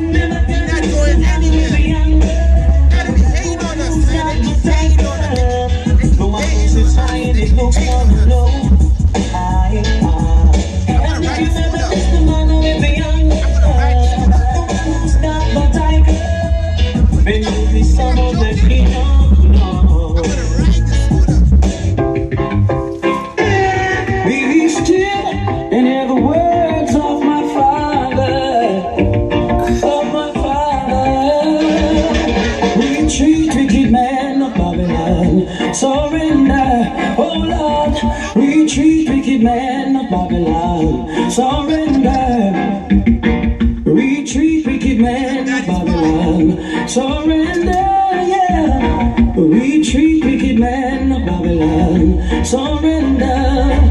We're not going anywhere. Enemy hate on us, man. They hate on us. They hate on us. They hate on us. I wanna write this food up. I'm gonna write this food up. Maybe some of them I'm gonna write this food up. be still and hear the words of my father, Retreat, wicked man of Babylon, surrender, oh Lord. Retreat, wicked man of Babylon, surrender. Retreat, wicked man of Babylon, surrender, yeah. Retreat, wicked man of Babylon, surrender.